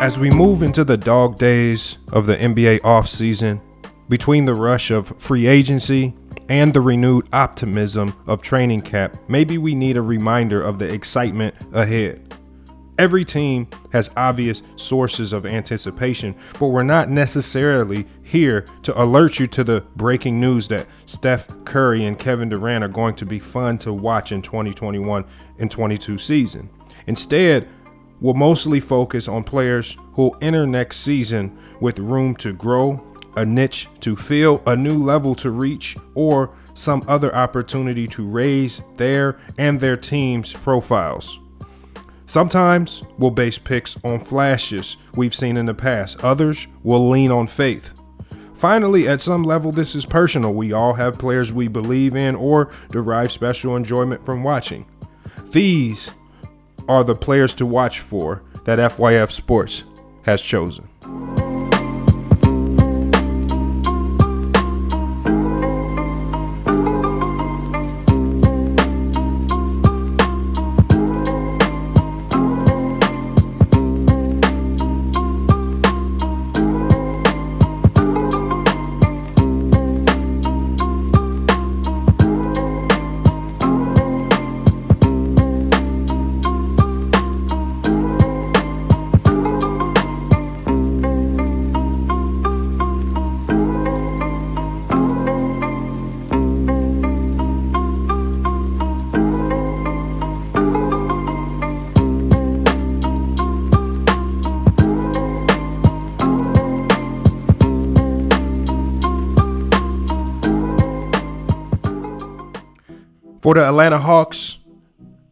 As we move into the dog days of the NBA offseason, between the rush of free agency and the renewed optimism of training camp, maybe we need a reminder of the excitement ahead. Every team has obvious sources of anticipation, but we're not necessarily here to alert you to the breaking news that Steph Curry and Kevin Durant are going to be fun to watch in 2021 and 22 season. Instead, we'll mostly focus on players who'll enter next season with room to grow, a niche to fill, a new level to reach, or some other opportunity to raise their and their team's profiles. Sometimes we'll base picks on flashes we've seen in the past. Others will lean on faith. Finally, at some level, this is personal. We all have players we believe in or derive special enjoyment from watching. These are the players to watch for that FYF Sports has chosen. For the Atlanta Hawks,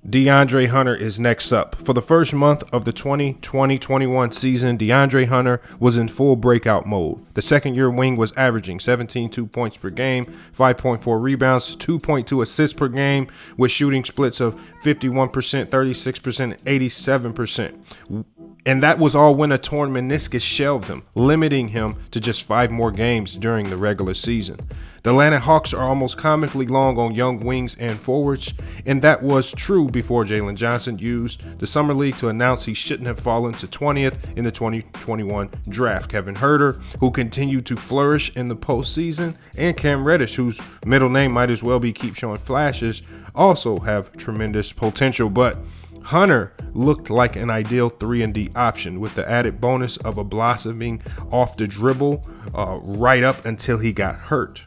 DeAndre Hunter is next up. For the first month of the 2020-21 season, DeAndre Hunter was in full breakout mode. The second-year wing was averaging 17.2 points per game, 5.4 rebounds, 2.2 assists per game, with shooting splits of 51%, 36%, and 87%. And that was all when a torn meniscus shelved him, limiting him to just 5 more games during the regular season. The Atlanta Hawks are almost comically long on young wings and forwards, and that was true before Jalen Johnson used the Summer League to announce he shouldn't have fallen to 20th in the 2021 draft. Kevin Huerter, who continued to flourish in the postseason, and Cam Reddish, whose middle name might as well be Keep Showing Flashes, also have tremendous potential, but Hunter looked like an ideal 3-and-D option with the added bonus of a blossoming off the dribble right up until he got hurt.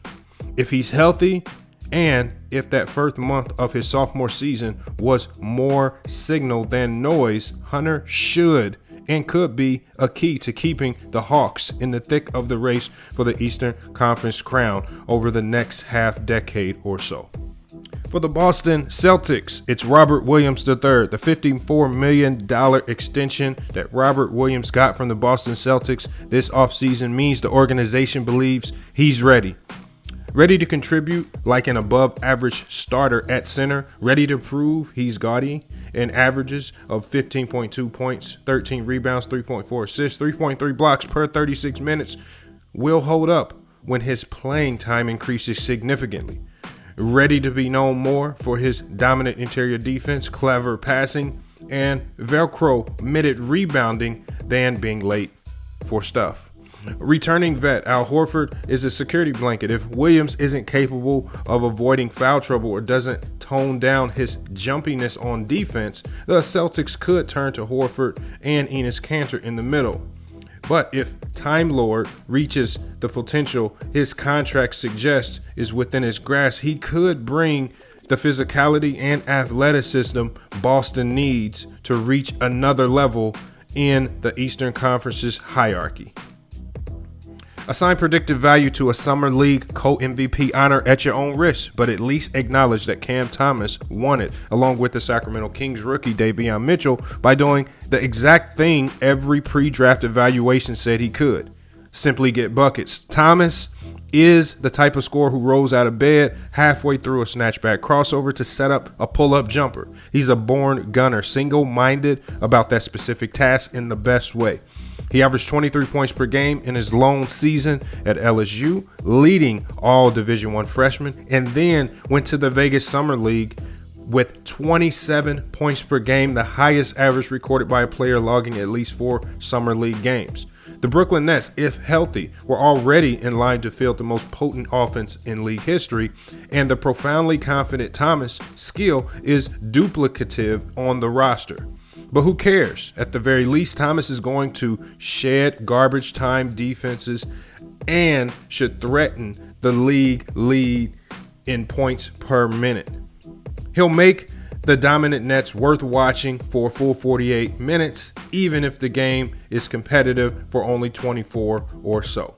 If he's healthy, and if that first month of his sophomore season was more signal than noise, Hunter should and could be a key to keeping the Hawks in the thick of the race for the Eastern Conference crown over the next half decade or so. For the Boston Celtics, it's Robert Williams III. The $54 million extension that Robert Williams got from the Boston Celtics this offseason means the organization believes he's ready. Ready to contribute like an above-average starter at center, ready to prove he's gaudy and averages of 15.2 points, 13 rebounds, 3.4 assists, 3.3 blocks per 36 minutes, will hold up when his playing time increases significantly. Ready to be known more for his dominant interior defense, clever passing, and Velcro-mitted rebounding than being late for stuff. Returning vet Al Horford is a security blanket. If Williams isn't capable of avoiding foul trouble or doesn't tone down his jumpiness on defense, the Celtics could turn to Horford and Enes Kanter in the middle. But if Time Lord reaches the potential his contract suggests is within his grasp, he could bring the physicality and athleticism Boston needs to reach another level in the Eastern Conference's hierarchy. Assign predictive value to a Summer League co-MVP honor at your own risk, but at least acknowledge that Cam Thomas won it, along with the Sacramento Kings rookie Davion Mitchell, by doing the exact thing every pre-draft evaluation said he could. Simply get buckets. Thomas is the type of scorer who rolls out of bed halfway through a snatchback crossover to set up a pull-up jumper. He's a born gunner, single-minded about that specific task in the best way. He averaged 23 points per game in his lone season at LSU, leading all Division I freshmen, and then went to the Vegas Summer League with 27 points per game, the highest average recorded by a player logging at least 4 summer league games. The Brooklyn Nets, if healthy, were already in line to field the most potent offense in league history, and the profoundly confident Thomas' skill is duplicative on the roster. But who cares? At the very least, Thomas is going to shed garbage time defenses and should threaten the league lead in points per minute. He'll make the dominant Nets worth watching for a full 48 minutes, even if the game is competitive for only 24 or so.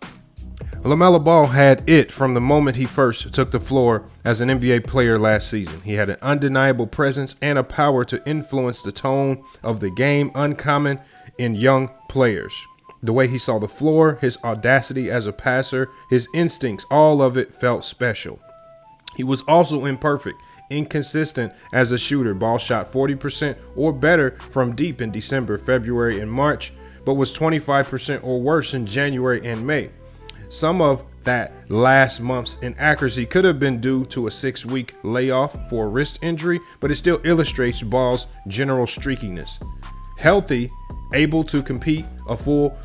LaMelo Ball had it from the moment he first took the floor as an NBA player last season. He had an undeniable presence and a power to influence the tone of the game, uncommon in young players. The way he saw the floor, his audacity as a passer, his instincts, all of it felt special. He was also imperfect, inconsistent as a shooter. Ball shot 40% or better from deep in December, February, and March, but was 25% or worse in January and May. Some of that last month's inaccuracy could have been due to a 6-week layoff for a wrist injury, but it still illustrates Ball's general streakiness. Healthy, able to compete a full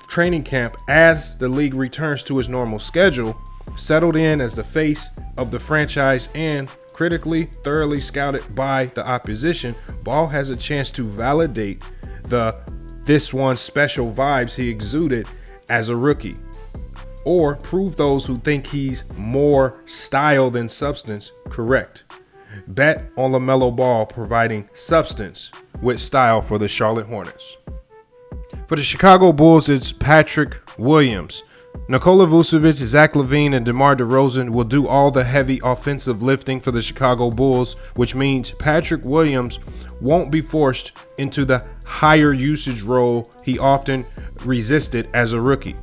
training camp as the league returns to its normal schedule, settled in as the face of the franchise, and critically, thoroughly scouted by the opposition, Ball has a chance to validate the this one special vibes he exuded as a rookie, or prove those who think he's more style than substance correct. Bet on LaMelo Ball providing substance with style for the Charlotte Hornets. For the Chicago Bulls, it's Patrick Williams. Nikola Vucevic, Zach LaVine, and DeMar DeRozan will do all the heavy offensive lifting for the Chicago Bulls, which means Patrick Williams won't be forced into the higher usage role he often resisted as a rookie.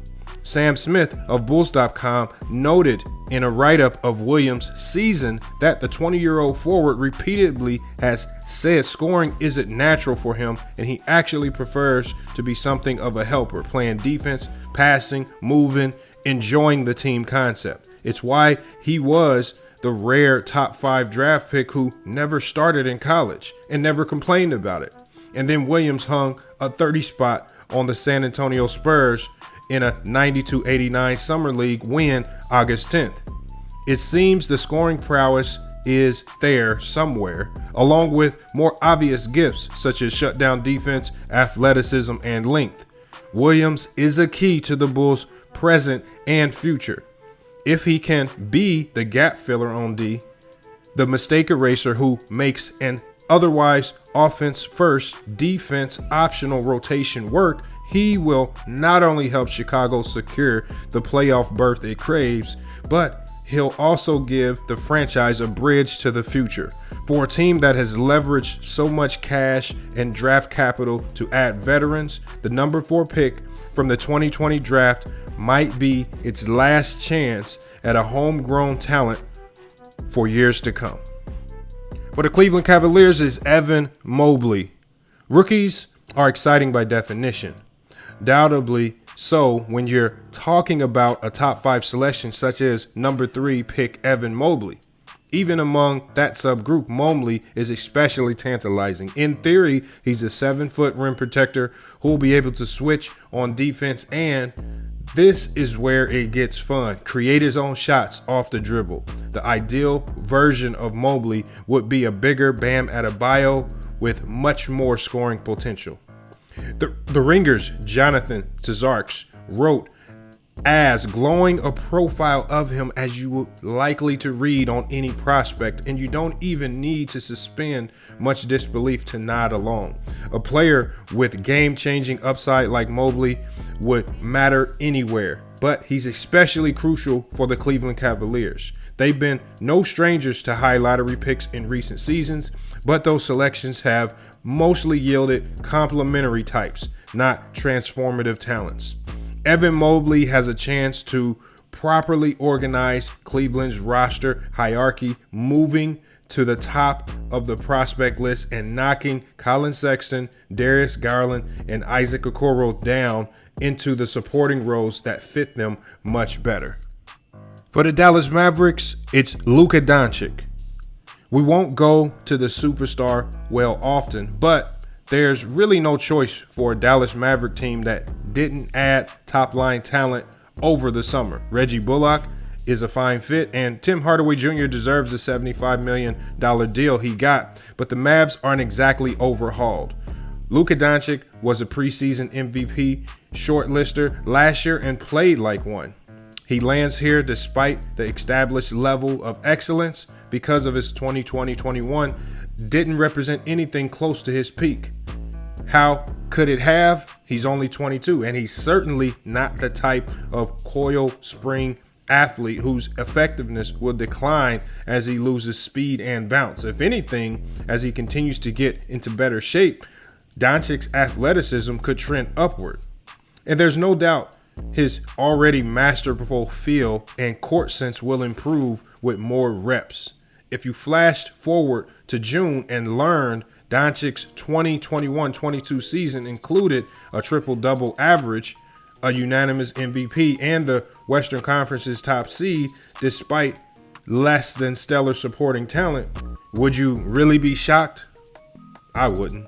Sam Smith of Bulls.com noted in a write-up of Williams' season that the 20-year-old forward repeatedly has said scoring isn't natural for him, and he actually prefers to be something of a helper, playing defense, passing, moving, enjoying the team concept. It's why he was the rare top 5 draft pick who never started in college and never complained about it. And then Williams hung a 30 spot on the San Antonio Spurs in a 92-89 Summer League win August 10th. It seems the scoring prowess is there somewhere, along with more obvious gifts such as shutdown defense, athleticism, and length. Williams is a key to the Bulls' present and future. If he can be the gap filler on D, the mistake eraser who makes an otherwise offense first, defense optional rotation work, he will not only help Chicago secure the playoff berth it craves, but he'll also give the franchise a bridge to the future. For a team that has leveraged so much cash and draft capital to add veterans, the number 4 pick from the 2020 draft might be its last chance at a homegrown talent for years to come. For the Cleveland Cavaliers is Evan Mobley. Rookies are exciting by definition. Undoubtedly so when you're talking about a top 5 selection such as number 3 pick Evan Mobley. Even among that subgroup, Mobley is especially tantalizing. In theory, he's a 7-foot rim protector who will be able to switch on defense, and this is where it gets fun. Create his own shots off the dribble. The ideal version of Mobley would be a bigger Bam Adebayo with much more scoring potential. The Ringer's Jonathan Tazarks wrote as glowing a profile of him as you would likely to read on any prospect, and you don't even need to suspend much disbelief to nod along. A player with game-changing upside like Mobley would matter anywhere, but he's especially crucial for the Cleveland Cavaliers. They've been no strangers to high lottery picks in recent seasons, but those selections have mostly yielded complementary types, not transformative talents. Evan Mobley has a chance to properly organize Cleveland's roster hierarchy, moving to the top of the prospect list and knocking Colin Sexton, Darius Garland, and Isaac Okoro down into the supporting roles that fit them much better. For the Dallas Mavericks, it's Luka Doncic. We won't go to the superstar well often, but there's really no choice for a Dallas Maverick team that didn't add top-line talent over the summer. Reggie Bullock is a fine fit, and Tim Hardaway Jr. deserves the $75 million deal he got, but the Mavs aren't exactly overhauled. Luka Doncic was a preseason MVP shortlister last year and played like one. He lands here despite the established level of excellence because of his 2020-21 didn't represent anything close to his peak. How could it have? He's only 22, and he's certainly not the type of coil spring athlete whose effectiveness will decline as he loses speed and bounce. If anything, as he continues to get into better shape, Doncic's athleticism could trend upward. And there's no doubt his already masterful feel and court sense will improve with more reps. If you flashed forward to June and learned Doncic's 2021-22 season included a triple-double average, a unanimous MVP, and the Western Conference's top seed despite less than stellar supporting talent, would you really be shocked? I wouldn't.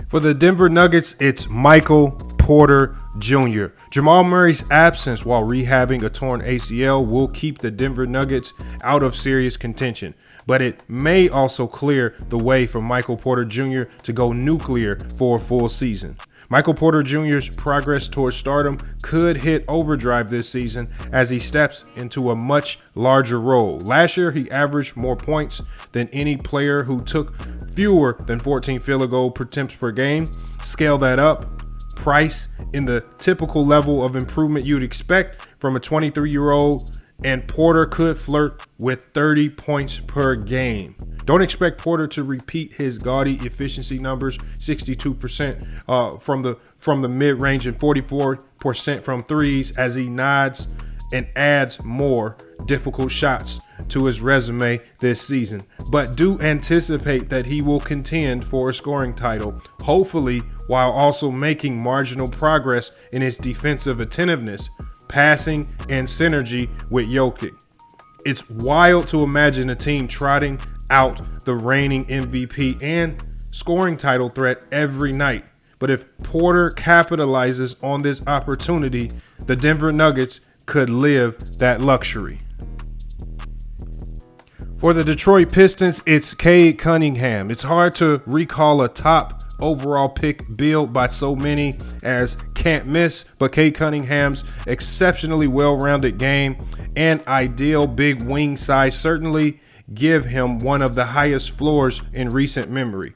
For the Denver Nuggets, it's Michael Porter Jr. Jamal Murray's absence while rehabbing a torn ACL will keep the Denver Nuggets out of serious contention, but it may also clear the way for Michael Porter Jr. to go nuclear for a full season. Michael Porter Jr.'s progress towards stardom could hit overdrive this season as he steps into a much larger role. Last year, he averaged more points than any player who took fewer than 14 field goal attempts per game. Scale that up. Price in the typical level of improvement you'd expect from a 23-year-old, and Porter could flirt with 30 points per game. Don't expect Porter to repeat his gaudy efficiency numbers, 62% from the mid-range and 44% from threes, as he nods and adds more difficult shots to his resume this season. But do anticipate that he will contend for a scoring title, hopefully while also making marginal progress in his defensive attentiveness, passing, and synergy with Jokic. It's wild to imagine a team trotting out the reigning MVP and scoring title threat every night. But if Porter capitalizes on this opportunity, the Denver Nuggets could live that luxury. For the Detroit Pistons, it's KayCunningham. It's hard to recall a top overall pick billed by so many as can't miss, but KayCunningham's exceptionally well-rounded game and ideal big wing size certainly give him one of the highest floors in recent memory.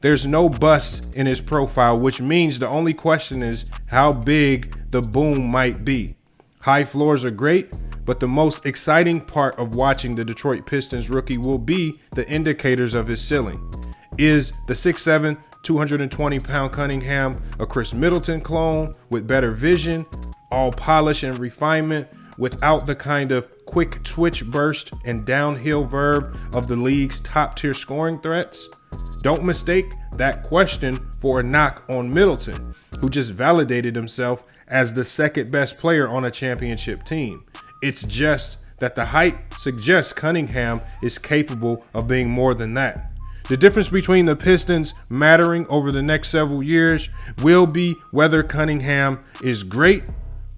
There's no bust in his profile, which means the only question is how big the boom might be. High floors are great, but the most exciting part of watching the Detroit Pistons rookie will be the indicators of his ceiling. Is the 6'7", 220-pound Cunningham a Chris Middleton clone with better vision, all polish and refinement, without the kind of quick twitch burst and downhill verve of the league's top-tier scoring threats? Don't mistake that question for a knock on Middleton, who just validated himself as the second best player on a championship team. It's just that the hype suggests Cunningham is capable of being more than that. The difference between the Pistons mattering over the next several years will be whether Cunningham is great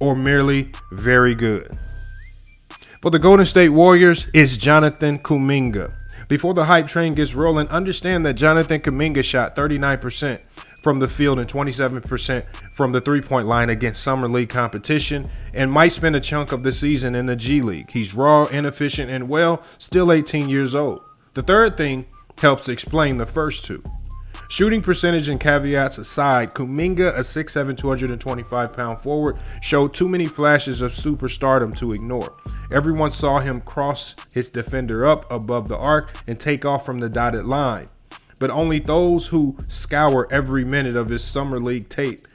or merely very good. For the Golden State Warriors, it's Jonathan Kuminga. Before the hype train gets rolling, understand that Jonathan Kuminga shot 39% from the field and 27% from the three-point line against Summer League competition and might spend a chunk of the season in the G League. He's raw, inefficient, and still 18 years old. The third thing helps explain the first two. Shooting percentage and caveats aside, Kuminga, a 6'7", 225-pound forward, showed too many flashes of superstardom to ignore. Everyone saw him cross his defender up above the arc and take off from the dotted line. But only those who scour every minute of his Summer League tape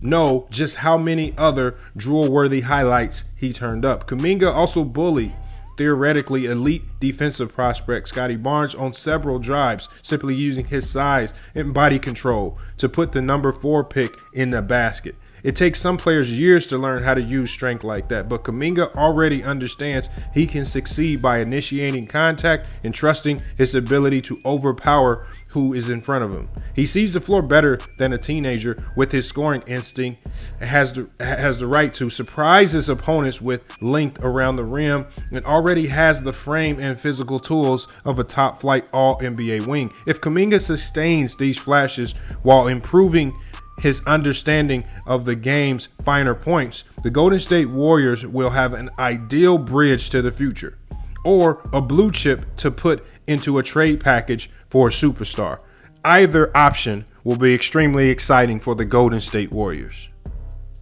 know just how many other drool-worthy highlights he turned up. Kuminga also bullied theoretically elite defensive prospect Scotty Barnes on several drives, simply using his size and body control to put the number 4 pick in the basket. It takes some players years to learn how to use strength like that, but Kuminga already understands he can succeed by initiating contact and trusting his ability to overpower who is in front of him. He sees the floor better than a teenager with his scoring instinct, has the right to surprise his opponents with length around the rim, and already has the frame and physical tools of a top-flight All-NBA wing. If Kuminga sustains these flashes while improving his understanding of the game's finer points, the Golden State Warriors will have an ideal bridge to the future, or a blue chip to put into a trade package for a superstar. Either option will be extremely exciting for the Golden State Warriors.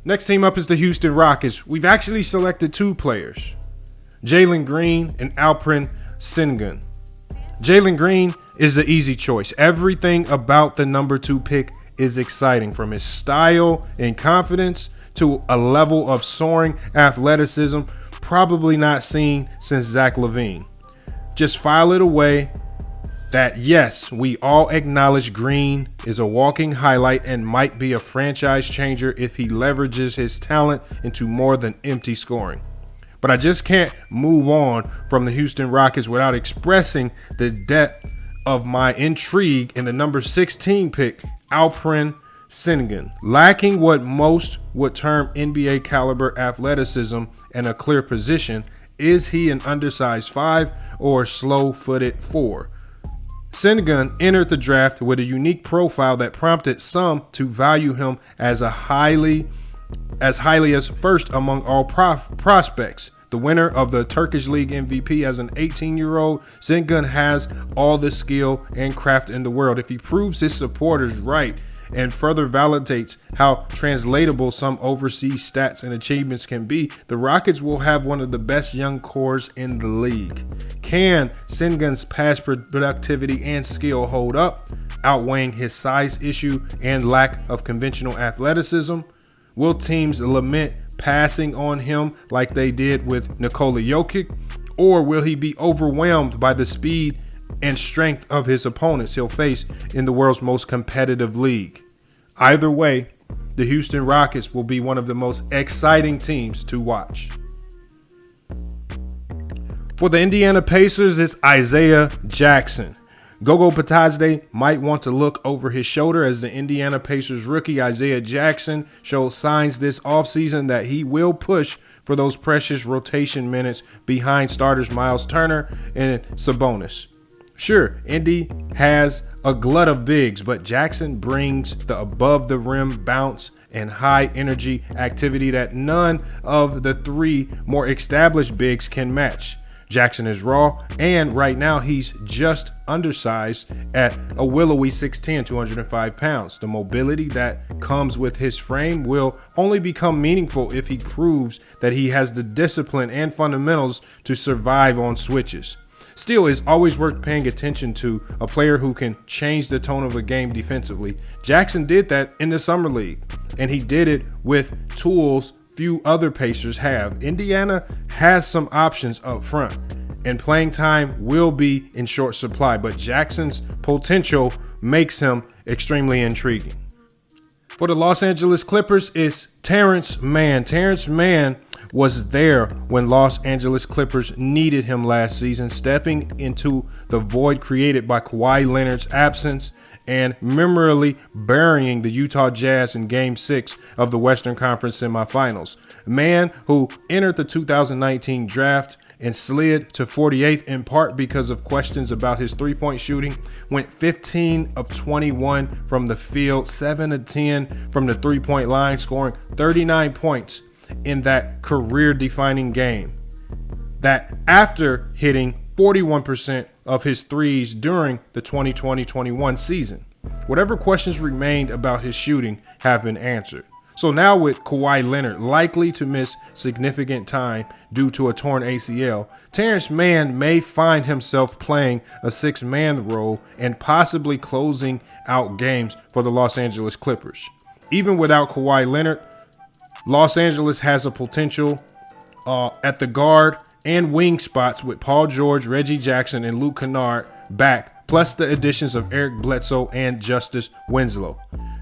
Next team up is the Houston Rockets. We've actually selected two players, Jalen Green and Alperen Sengun. Jalen Green is the easy choice. Everything about the number 2 pick is exciting, from his style and confidence to a level of soaring athleticism probably not seen since Zach LaVine. Just file it away that, yes, we all acknowledge Green is a walking highlight and might be a franchise changer if he leverages his talent into more than empty scoring. But I just can't move on from the Houston Rockets without expressing the depth of my intrigue in the number 16 pick, Alperen Sengun. Lacking what most would term NBA caliber athleticism and a clear position, is he an undersized 5 or a slow-footed 4? Sengun entered the draft with a unique profile that prompted some to value him as highly as first among all prospects. The winner of the Turkish League MVP as an 18-year-old, Sengun has all the skill and craft in the world. If he proves his supporters right and further validates how translatable some overseas stats and achievements can be, the Rockets will have one of the best young cores in the league. Can Sengun's past productivity and skill hold up, outweighing his size issue and lack of conventional athleticism? Will teams lament passing on him like they did with Nikola Jokic, or will he be overwhelmed by the speed and strength of his opponents he'll face in the world's most competitive league? Either way, the Houston Rockets will be one of the most exciting teams to watch. For the Indiana Pacers, it's Isaiah Jackson. Gogo Batadze might want to look over his shoulder as the Indiana Pacers rookie Isaiah Jackson showed signs this offseason that he will push for those precious rotation minutes behind starters Miles Turner and Sabonis. Sure, Indy has a glut of bigs, but Jackson brings the above-the-rim bounce and high-energy activity that none of the 3 more established bigs can match. Jackson is raw, and right now he's just undersized at a willowy 6'10", 205 pounds. The mobility that comes with his frame will only become meaningful if he proves that he has the discipline and fundamentals to survive on switches. Still, it's always worth paying attention to a player who can change the tone of a game defensively. Jackson did that in the Summer League, and he did it with tools few other Pacers have. Indiana has some options up front, and playing time will be in short supply, but Jackson's potential makes him extremely intriguing. For the Los Angeles Clippers, it's Terrence Mann. Terrence Mann was there when Los Angeles Clippers needed him last season, stepping into the void created by Kawhi Leonard's absence and memorably burying the Utah Jazz in Game 6 of the Western Conference semifinals. Mann, who entered the 2019 draft and slid to 48th in part because of questions about his three-point shooting, went 15 of 21 from the field, 7 of 10 from the three-point line, scoring 39 points in that career-defining game. That after hitting 41% of his threes during the 2020-21 season. Whatever questions remained about his shooting have been answered. So now with Kawhi Leonard likely to miss significant time due to a torn ACL, Terrence Mann may find himself playing a 6-man role and possibly closing out games for the Los Angeles Clippers. Even without Kawhi Leonard, Los Angeles has a potential at the guard and wing spots with Paul George, Reggie Jackson, and Luke Kennard back, plus the additions of Eric Bledsoe and Justice Winslow.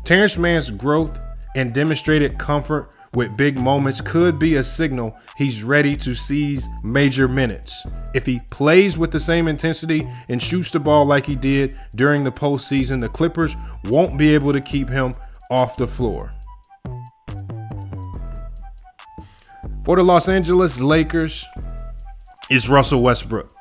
Terrence Mann's growth and demonstrated comfort with big moments could be a signal he's ready to seize major minutes. If he plays with the same intensity and shoots the ball like he did during the postseason, the Clippers won't be able to keep him off the floor. For the Los Angeles Lakers is Russell Westbrook.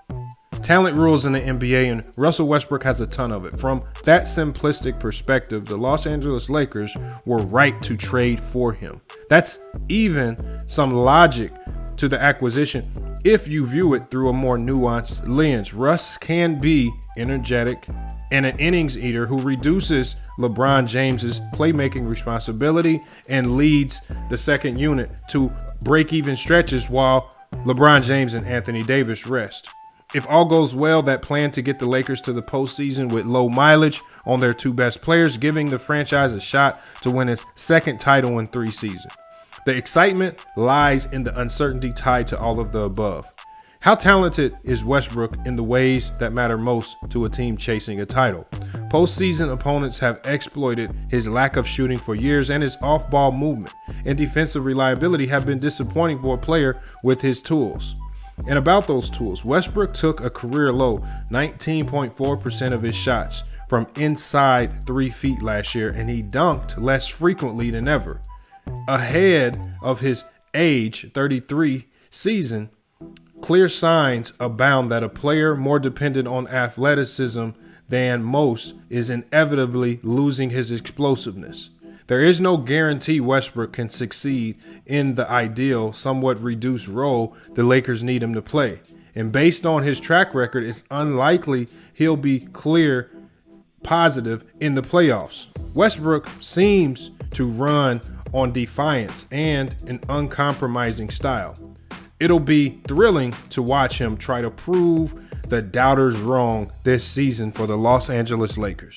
Talent rules in the NBA, and Russell Westbrook has a ton of it. From that simplistic perspective, the Los Angeles Lakers were right to trade for him. That's even some logic to the acquisition if you view it through a more nuanced lens. Russ can be energetic and an innings eater who reduces LeBron James's playmaking responsibility and leads the second unit to break-even stretches while LeBron James and Anthony Davis rest. If all goes well, that plan to get the Lakers to the postseason with low mileage on their two best players, giving the franchise a shot to win its second title in 3 seasons. The excitement lies in the uncertainty tied to all of the above. How talented is Westbrook in the ways that matter most to a team chasing a title? Postseason opponents have exploited his lack of shooting for years, and his off-ball movement and defensive reliability have been disappointing for a player with his tools. And about those tools, Westbrook took a career low 19.4% of his shots from inside 3 feet last year, and he dunked less frequently than ever. Ahead of his age 33 season, clear signs abound that a player more dependent on athleticism than most is inevitably losing his explosiveness. There is no guarantee Westbrook can succeed in the ideal, somewhat reduced role the Lakers need him to play. And based on his track record, it's unlikely he'll be clear positive in the playoffs. Westbrook seems to run on defiance and an uncompromising style. It'll be thrilling to watch him try to prove the doubters wrong this season for the Los Angeles Lakers.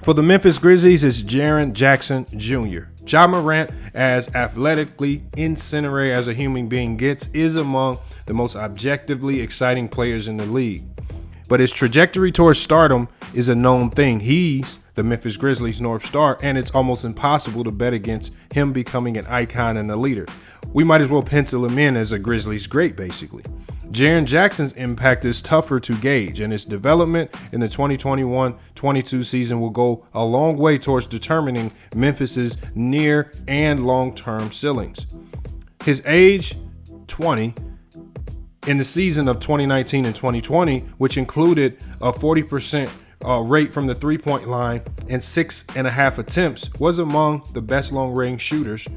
For the Memphis Grizzlies, it's Jaren Jackson Jr. Ja Morant, as athletically incendiary as a human being gets, is among the most objectively exciting players in the league. But his trajectory towards stardom is a known thing. He's the Memphis Grizzlies' North Star, and it's almost impossible to bet against him becoming an icon and a leader. We might as well pencil him in as a Grizzlies great, basically. Jaren Jackson's impact is tougher to gauge, and his development in the 2021-22 season will go a long way towards determining Memphis's near and long-term ceilings. His age, 20, in the season of 2019 and 2020, which included a 40% rate from the three-point line and 6.5 attempts, was among the best long-range shooters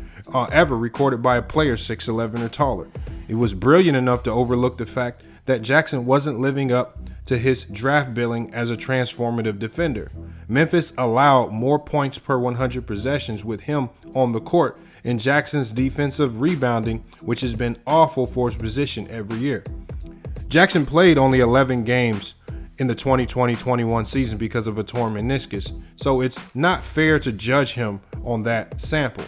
ever recorded by a player 6'11" or taller. It was brilliant enough to overlook the fact that Jackson wasn't living up to his draft billing as a transformative defender. Memphis allowed more points per 100 possessions with him on the court, and Jackson's defensive rebounding, which has been awful for his position every year. Jackson played only 11 games in the 2020-21 season because of a torn meniscus, so it's not fair to judge him on that sample.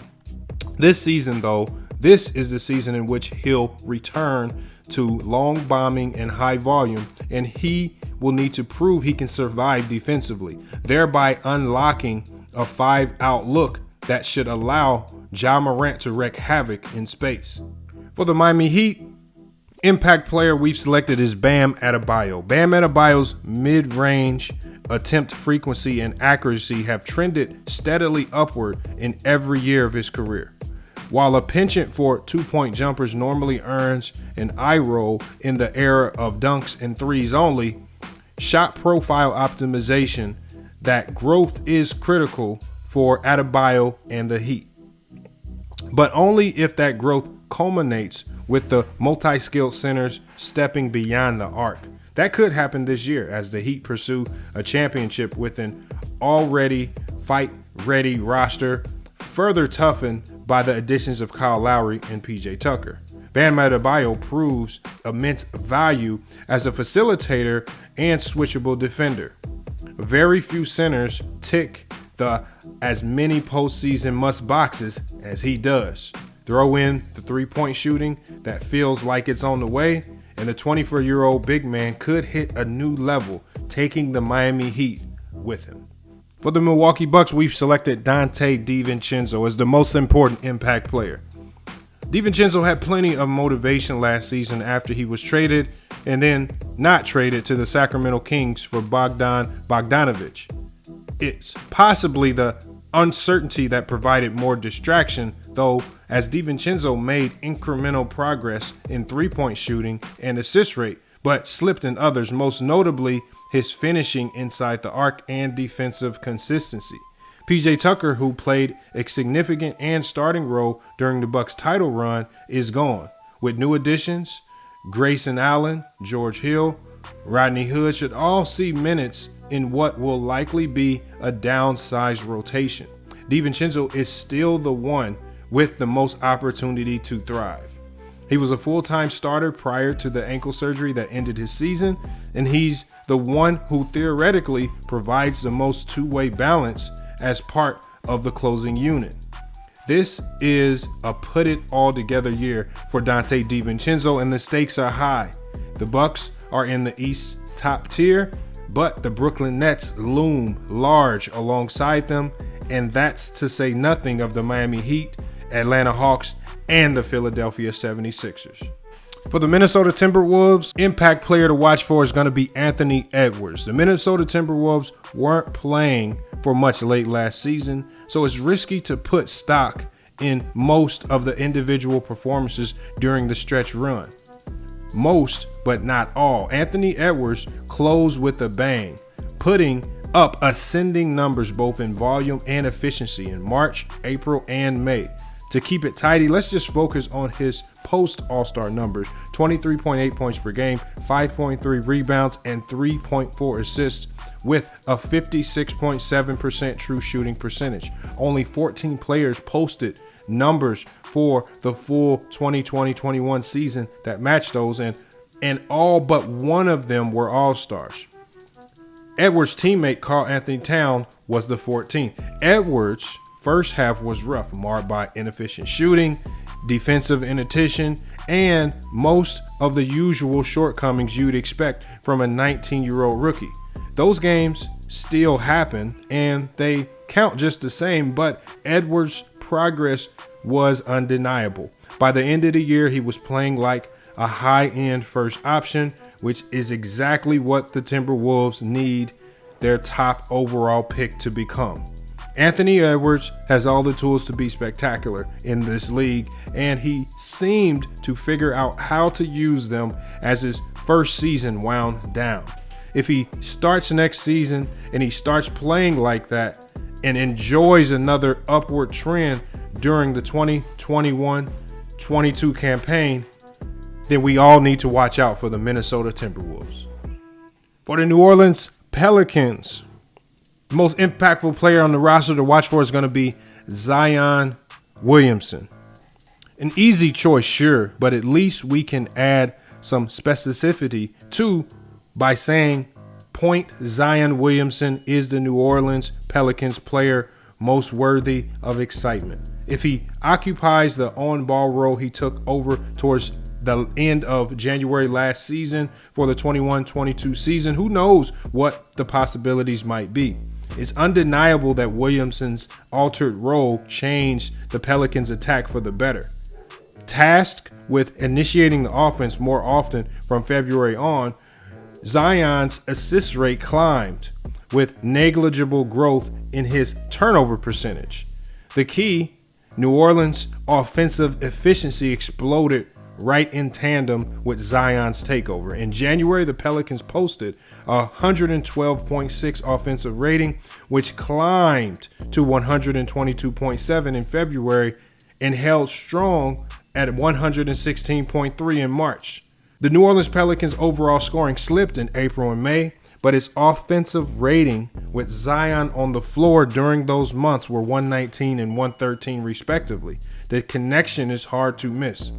This season, though, this is the season in which he'll return to long bombing and high volume, and he will need to prove he can survive defensively, thereby unlocking a 5-out look that should allow Ja Morant to wreak havoc in space. For the Miami Heat, impact player we've selected is Bam Adebayo. Bam Adebayo's mid-range attempt frequency and accuracy have trended steadily upward in every year of his career. While a penchant for two-point jumpers normally earns an eye roll in the era of dunks and threes only, shot profile optimization, that growth is critical for Adebayo and the Heat. But only if that growth culminates with the multi-skilled centers stepping beyond the arc. That could happen this year as the Heat pursue a championship with an already fight-ready roster, further toughened by the additions of Kyle Lowry and PJ Tucker. Bam Adebayo proves immense value as a facilitator and switchable defender. Very few centers tick the as many postseason must boxes as he does. Throw in the three-point shooting that feels like it's on the way, and the 24-year-old big man could hit a new level, taking the Miami Heat with him. For the Milwaukee Bucks, we've selected Donte DiVincenzo as the most important impact player. DiVincenzo had plenty of motivation last season after he was traded and then not traded to the Sacramento Kings for Bogdanovic. It's possibly the uncertainty that provided more distraction, though, as DiVincenzo made incremental progress in three-point shooting and assist rate, but slipped in others, most notably his finishing inside the arc and defensive consistency. PJ Tucker, who played a significant and starting role during the Bucks title run, is gone. With new additions, Grayson Allen, George Hill, Rodney Hood should all see minutes in what will likely be a downsized rotation. DiVincenzo is still the one with the most opportunity to thrive. He was a full-time starter prior to the ankle surgery that ended his season, and he's the one who theoretically provides the most two-way balance as part of the closing unit. This is a put-it-all-together year for Donte DiVincenzo, and the stakes are high. The Bucks are in the East top tier, but the Brooklyn Nets loom large alongside them, and that's to say nothing of the Miami Heat, Atlanta Hawks, and the Philadelphia 76ers. For the Minnesota Timberwolves, impact player to watch for is going to be Anthony Edwards. The Minnesota Timberwolves weren't playing for much late last season, so it's risky to put stock in most of the individual performances during the stretch run. Most, but not all. Anthony Edwards closed with a bang, putting up ascending numbers both in volume and efficiency in March, April, and May. To keep it tidy, let's just focus on his post-All-Star numbers: 23.8 points per game, 5.3 rebounds, and 3.4 assists with a 56.7% true shooting percentage. Only 14 players posted numbers for the full 2020-21 season that matched those, and all but one of them were All-Stars. Edwards' teammate Karl Anthony Towns was the 14th. Edwards' first half was rough, marred by inefficient shooting, defensive inattention, and most of the usual shortcomings you'd expect from a 19-year-old rookie. Those games still happen, and they count just the same, but Edwards' progress was undeniable. By the end of the year, he was playing like a high-end first option, which is exactly what the Timberwolves need their top overall pick to become. Anthony Edwards has all the tools to be spectacular in this league, and he seemed to figure out how to use them as his first season wound down. If he starts next season and he starts playing like that and enjoys another upward trend during the 2021-22 campaign, then we all need to watch out for the Minnesota Timberwolves. For the New Orleans Pelicans, the most impactful player on the roster to watch for is going to be Zion Williamson. An easy choice, sure, but at least we can add some specificity to by saying Point Zion Williamson is the New Orleans Pelicans player most worthy of excitement. If he occupies the on-ball role he took over towards the end of January last season for the 21-22 season, who knows what the possibilities might be. It's undeniable that Williamson's altered role changed the Pelicans' attack for the better. Tasked with initiating the offense more often from February on, Zion's assist rate climbed, with negligible growth in his turnover percentage. The key, New Orleans' offensive efficiency exploded right in tandem with Zion's takeover. In January, the Pelicans posted a 112.6 offensive rating, which climbed to 122.7 in February and held strong at 116.3 in March. The New Orleans Pelicans' overall scoring slipped in April and May, but its offensive rating with Zion on the floor during those months were 119 and 113 respectively. The connection is hard to miss.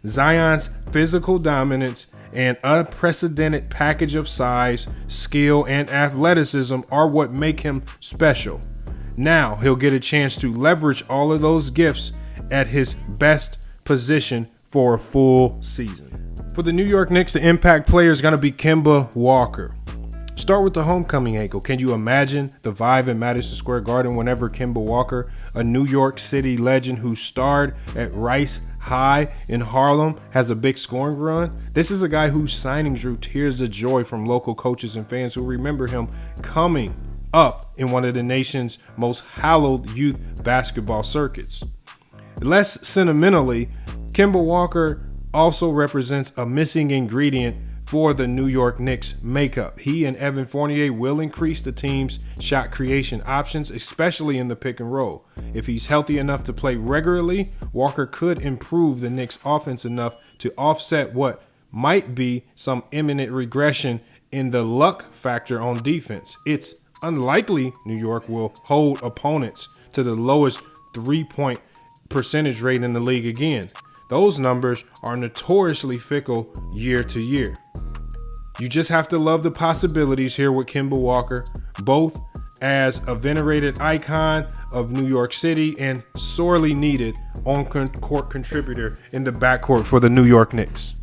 Zion's physical dominance and unprecedented package of size, skill, and athleticism are what make him special. Now he'll get a chance to leverage all of those gifts at his best position for a full season. For the New York Knicks, the impact player is going to be Kemba Walker. Start with the homecoming angle. Can you imagine the vibe in Madison Square Garden whenever Kemba Walker, a New York City legend who starred at Rice High in Harlem, has a big scoring run? This is a guy whose signing drew tears of joy from local coaches and fans who remember him coming up in one of the nation's most hallowed youth basketball circuits. Less sentimentally, Kemba Walker also represents a missing ingredient for the New York Knicks makeup. He and Evan Fournier will increase the team's shot creation options, especially in the pick and roll. If he's healthy enough to play regularly, Walker could improve the Knicks offense enough to offset what might be some imminent regression in the luck factor on defense. It's unlikely New York will hold opponents to the lowest 3-point percentage rate in the league again. Those numbers are notoriously fickle year to year. You just have to love the possibilities here with Kemba Walker, both as a venerated icon of New York City and sorely needed on-court contributor in the backcourt for the New York Knicks.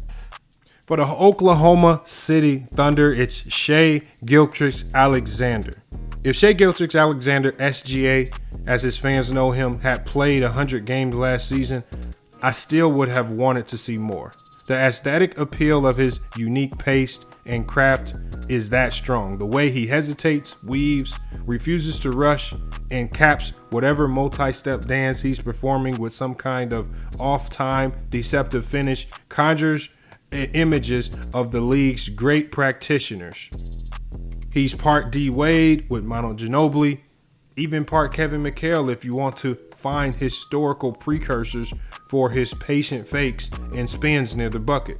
For the Oklahoma City Thunder, it's Shai Gilgeous-Alexander. If Shai Gilgeous-Alexander, SGA, as his fans know him, had played 100 games last season, I still would have wanted to see more. The aesthetic appeal of his unique pace and craft is that strong. The way he hesitates, weaves, refuses to rush, and caps whatever multi-step dance he's performing with some kind of off-time, deceptive finish conjures images of the league's great practitioners. He's part D Wade with Manu Ginobili, even part Kevin McHale if you want to find historical precursors for his patient fakes and spins near the bucket.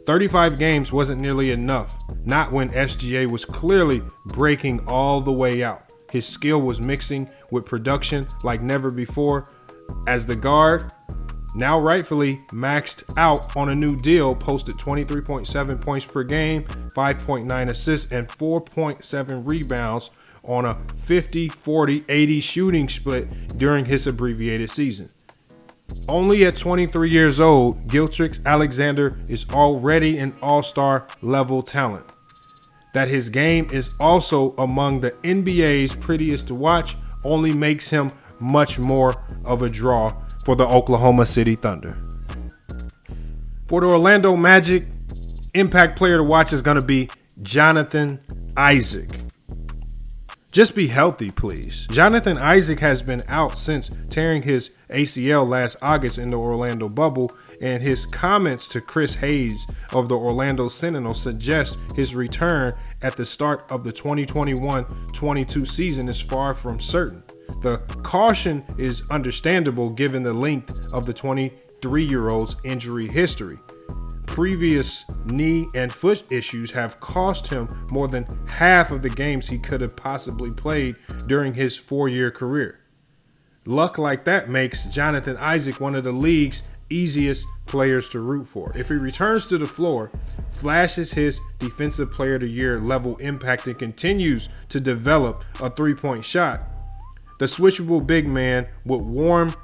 35 games wasn't nearly enough, not when SGA was clearly breaking all the way out. His skill was mixing with production like never before as the guard, now rightfully maxed out on a new deal, posted 23.7 points per game, 5.9 assists, and 4.7 rebounds on a 50-40-80 shooting split during his abbreviated season. Only at 23 years old, Gilgeous-Alexander is already an all-star level talent. That his game is also among the NBA's prettiest to watch only makes him much more of a draw for the Oklahoma City Thunder. For the Orlando Magic, impact player to watch is going to be Jonathan Isaac. Just be healthy, please. Jonathan Isaac has been out since tearing his ACL last August in the Orlando bubble, and his comments to Chris Hayes of the Orlando Sentinel suggest his return at the start of the 2021-22 season is far from certain. The caution is understandable given the length of the 23-year-old's injury history. Previous knee and foot issues have cost him more than half of the games he could have possibly played during his 4-year career. Luck like that makes Jonathan Isaac one of the league's easiest players to root for. If he returns to the floor, flashes his Defensive Player of the Year level impact, and continues to develop a three-point shot, the switchable big man would warm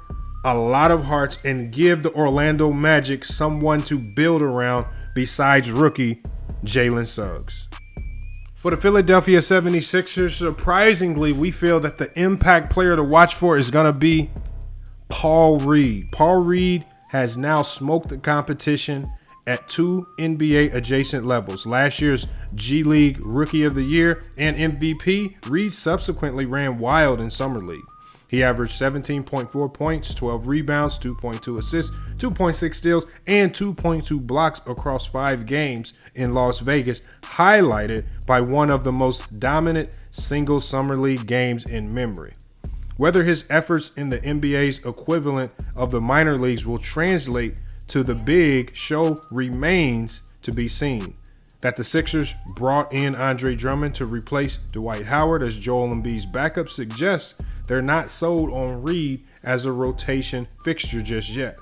a lot of hearts and give the Orlando Magic someone to build around besides rookie Jalen Suggs. For the Philadelphia 76ers, surprisingly, we feel that the impact player to watch for is going to be Paul Reed. Paul Reed has now smoked the competition at 2 NBA adjacent levels. Last year's G League Rookie of the Year and MVP, Reed subsequently ran wild in Summer League. He averaged 17.4 points, 12 rebounds, 2.2 assists, 2.6 steals, and 2.2 blocks across 5 games in Las Vegas, highlighted by one of the most dominant single Summer League games in memory. Whether his efforts in the NBA's equivalent of the minor leagues will translate to the big show remains to be seen. That the Sixers brought in Andre Drummond to replace Dwight Howard as Joel Embiid's backup suggests they're not sold on Reed as a rotation fixture just yet.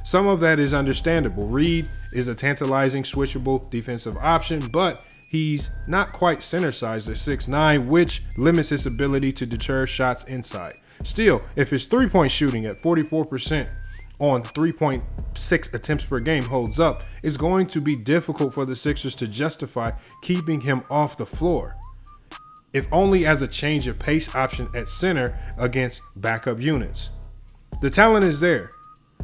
Some of that is understandable. Reed is a tantalizing switchable defensive option, but he's not quite center sized at 6'9", which limits his ability to deter shots inside. Still, if his three-point shooting at 44% on 3.6 attempts per game holds up, it's going to be difficult for the Sixers to justify keeping him off the floor, if only as a change of pace option at center against backup units. The talent is there,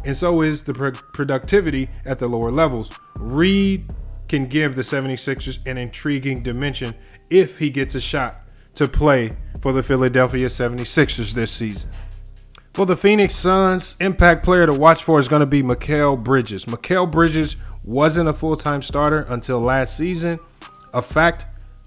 and so is the productivity at the lower levels. Reed can give the 76ers an intriguing dimension if he gets a shot to play for the Philadelphia 76ers this season. For the Phoenix Suns, impact player to watch for is going to be Mikal Bridges. Mikal Bridges wasn't a full-time starter until last season. A fact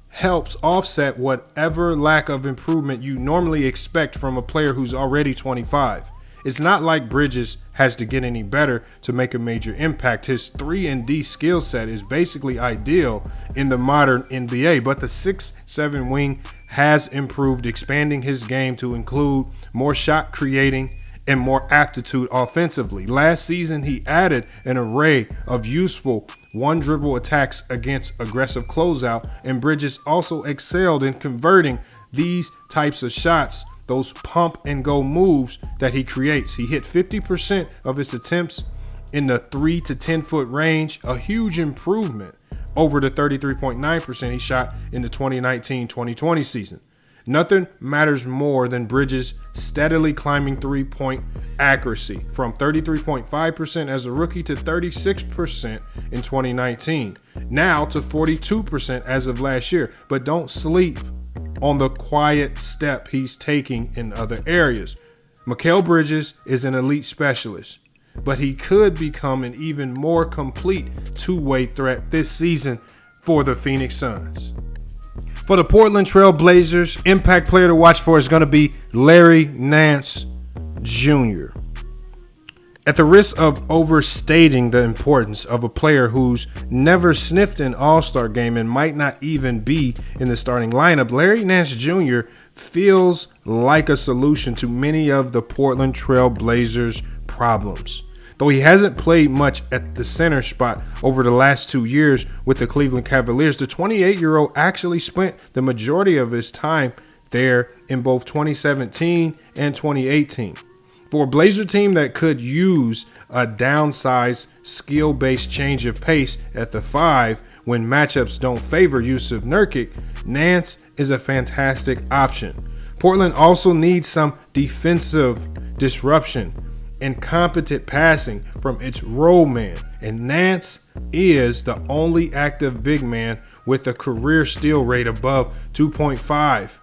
helps offset whatever lack of improvement you normally expect from a player who's already 25. It's not like Bridges has to get any better to make a major impact. His 3-and-D skill set is basically ideal in the modern NBA, but the 6'7" wing has improved, expanding his game to include more shot creating and more aptitude offensively. Last season, he added an array of useful one-dribble attacks against aggressive closeout, and Bridges also excelled in converting these types of shots, those pump-and-go moves that he creates. He hit 50% of his attempts in the 3 to 10-foot range, a huge improvement over the 33.9% he shot in the 2019-2020 season. Nothing matters more than Bridges steadily climbing three-point accuracy from 33.5% as a rookie to 36% in 2019, now to 42% as of last year. But don't sleep on the quiet step he's taking in other areas. Mikal Bridges is an elite specialist, but he could become an even more complete two-way threat this season for the Phoenix Suns. For the Portland Trail Blazers, impact player to watch for is going to be Larry Nance Jr. At the risk of overstating the importance of a player who's never sniffed an all-star game and might not even be in the starting lineup, Larry Nance Jr. feels like a solution to many of the Portland Trail Blazers' problems. Though he hasn't played much at the center spot over the last 2 years with the Cleveland Cavaliers, the 28-year-old actually spent the majority of his time there in both 2017 and 2018. For a Blazer team that could use a downsized, skill-based change of pace at the 5 when matchups don't favor Jusuf Nurkic, Nance is a fantastic option. Portland also needs some defensive disruption and competent passing from its role man, and Nance is the only active big man with a career steal rate above 2.5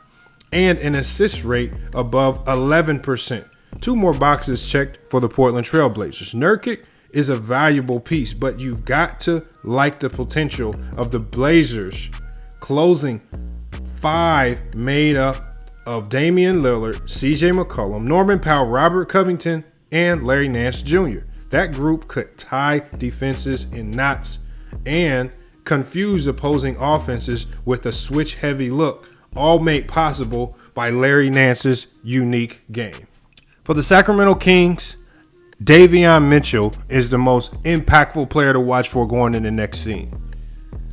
and an assist rate above 11%. 2 more boxes checked for the Portland Trail Blazers. Nurkic is a valuable piece, but you've got to like the potential of the Blazers closing 5 made up of Damian Lillard, CJ McCollum, Norman Powell, Robert Covington, and Larry Nance Jr. That group could tie defenses in knots and confuse opposing offenses with a switch-heavy look, all made possible by Larry Nance's unique game. For the Sacramento Kings, Davion Mitchell is the most impactful player to watch for going in the next season.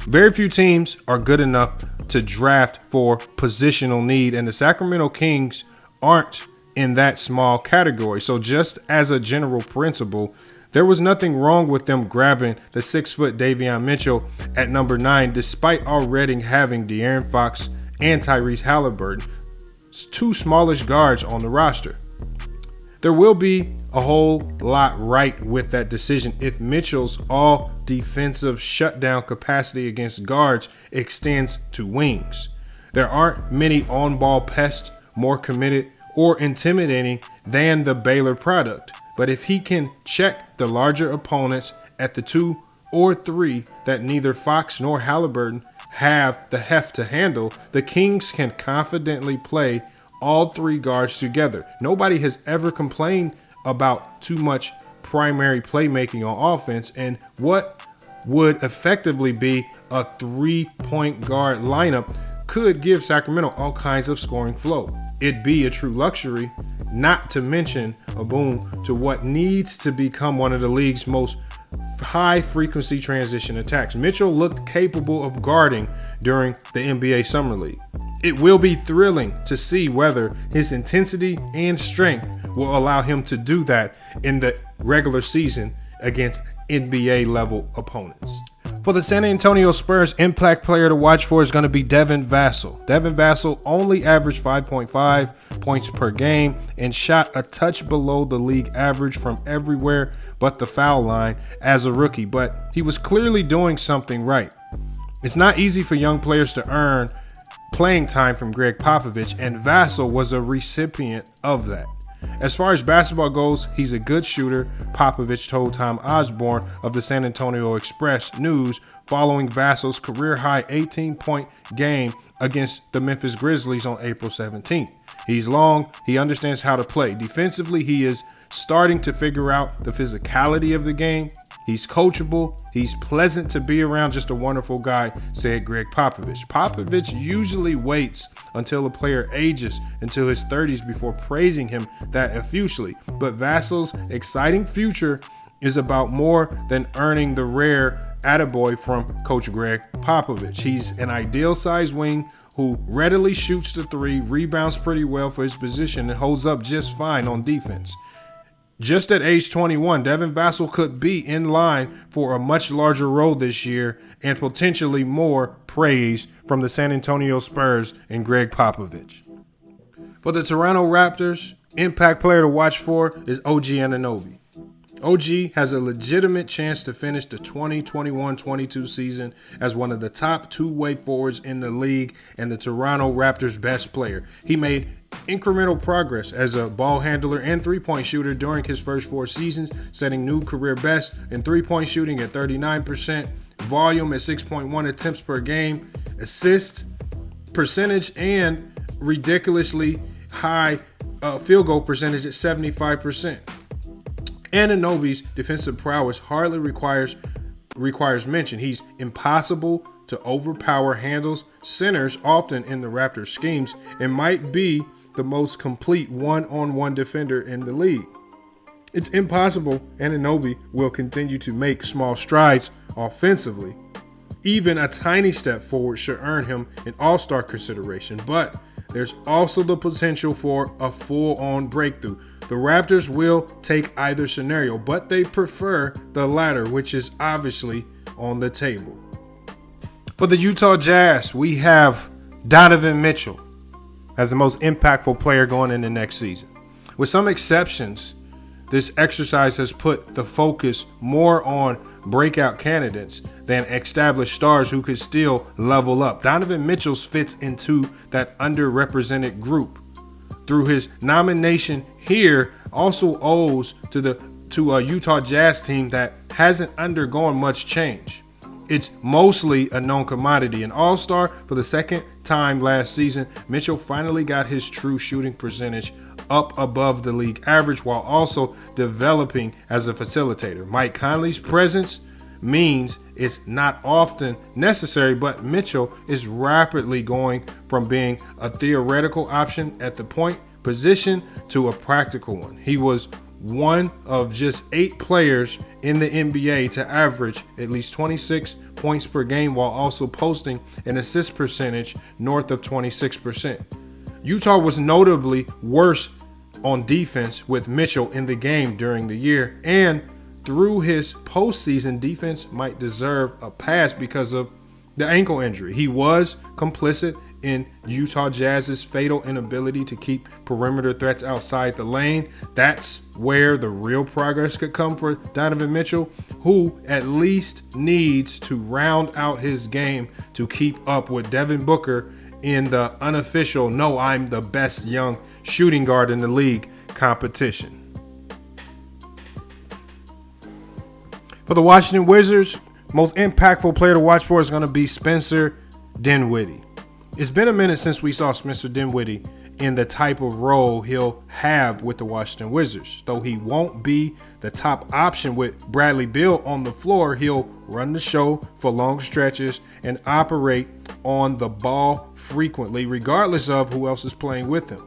Very few teams are good enough to draft for positional need, and the Sacramento Kings aren't in that small category. So just as a general principle, there was nothing wrong with them grabbing the 6-foot Davion Mitchell at number 9, despite already having De'Aaron Fox and Tyrese Halliburton, 2 smallish guards on the roster. There will be a whole lot right with that decision if Mitchell's all defensive shutdown capacity against guards extends to wings. There aren't many on-ball pests more committed or intimidating than the Baylor product. But if he can check the larger opponents at the 2 or 3 that neither Fox nor Halliburton have the heft to handle, the Kings can confidently play all 3 guards together. Nobody has ever complained about too much primary playmaking on offense, and what would effectively be a 3-point guard lineup could give Sacramento all kinds of scoring flow. It'd be a true luxury, not to mention a boon to what needs to become one of the league's most high-frequency transition attacks. Mitchell looked capable of guarding during the NBA Summer League. It will be thrilling to see whether his intensity and strength will allow him to do that in the regular season against NBA level opponents. For the San Antonio Spurs, impact player to watch for is going to be Devin Vassell. Devin Vassell only averaged 5.5 points per game and shot a touch below the league average from everywhere but the foul line as a rookie, but he was clearly doing something right. It's not easy for young players to earn playing time from Greg Popovich, and Vassell was a recipient of that. As far as basketball goes, he's a good shooter, Popovich told Tom Osborne of the San Antonio Express News following Vassell's career-high 18-point game against the Memphis Grizzlies on April 17th. He's long, he understands how to play. Defensively, he is starting to figure out the physicality of the game. He's coachable, he's pleasant to be around, just a wonderful guy, said Greg Popovich. Popovich usually waits until a player ages into his 30s before praising him that effusively, but Vassell's exciting future is about more than earning the rare attaboy from Coach Greg Popovich. He's an ideal size wing who readily shoots the three, rebounds pretty well for his position, and holds up just fine on defense. Just at age 21, Devin Vassell could be in line for a much larger role this year and potentially more praise from the San Antonio Spurs and Greg Popovich. For the Toronto Raptors, impact player to watch for is OG Anunoby. OG has a legitimate chance to finish the 2021-22 season as one of the top two-way forwards in the league and the Toronto Raptors' best player. He made incremental progress as a ball handler and three-point shooter during his first 4 seasons, setting new career best in three-point shooting at 39%, volume at 6.1 attempts per game, assist percentage, and ridiculously high field goal percentage at 75%. Anunoby's defensive prowess hardly requires mention. He's impossible to overpower, handles centers often in the Raptors schemes, and might be the most complete one-on-one defender in the league. It's impossible Anunoby will continue to make small strides offensively. Even a tiny step forward should earn him an all-star consideration, but there's also the potential for a full-on breakthrough. The Raptors will take either scenario, but they prefer the latter, which is obviously on the table. For the Utah Jazz, we have Donovan Mitchell as the most impactful player going into next season. With some exceptions, this exercise has put the focus more on breakout candidates than established stars who could still level up. Donovan Mitchell fits into that underrepresented group. Through his nomination here, also owes to a Utah Jazz team that hasn't undergone much change. It's mostly a known commodity. An all-star for the second time last season, Mitchell finally got his true shooting percentage up above the league average while also developing as a facilitator. Mike Conley's presence means it's not often necessary, but Mitchell is rapidly going from being a theoretical option at the point position to a practical one. He was one of just 8 players in the NBA to average at least 26 points per game while also posting an assist percentage north of 26%. Utah was notably worse on defense with Mitchell in the game during the year, and through his postseason, defense might deserve a pass because of the ankle injury. He was complicit in Utah Jazz's fatal inability to keep perimeter threats outside the lane. That's where the real progress could come for Donovan Mitchell, who at least needs to round out his game to keep up with Devin Booker in the unofficial "No, I'm the best young shooting guard in the league" competition. For the Washington Wizards, most impactful player to watch for is going to be Spencer Dinwiddie. It's been a minute since we saw Spencer Dinwiddie in the type of role he'll have with the Washington Wizards. Though he won't be the top option with Bradley Beal on the floor, he'll run the show for long stretches and operate on the ball frequently, regardless of who else is playing with him.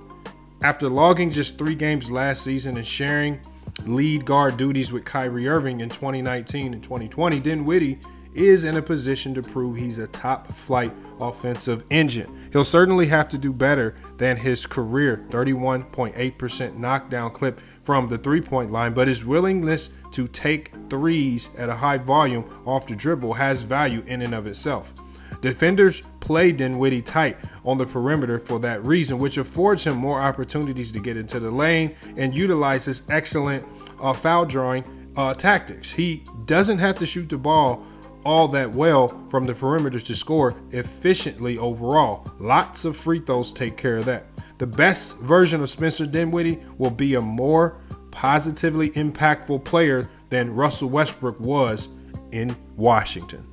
After logging just 3 games last season and sharing lead guard duties with Kyrie Irving in 2019 and 2020, Dinwiddie is in a position to prove he's a top flight offensive engine. He'll certainly have to do better than his career 31.8% knockdown clip from the three-point line, but his willingness to take threes at a high volume off the dribble has value in and of itself. Defenders play Dinwiddie tight on the perimeter for that reason, which affords him more opportunities to get into the lane and utilize his excellent foul drawing tactics. He doesn't have to shoot the ball all that well from the perimeter to score efficiently overall. Lots of free throws take care of that. The best version of Spencer Dinwiddie will be a more positively impactful player than Russell Westbrook was in Washington.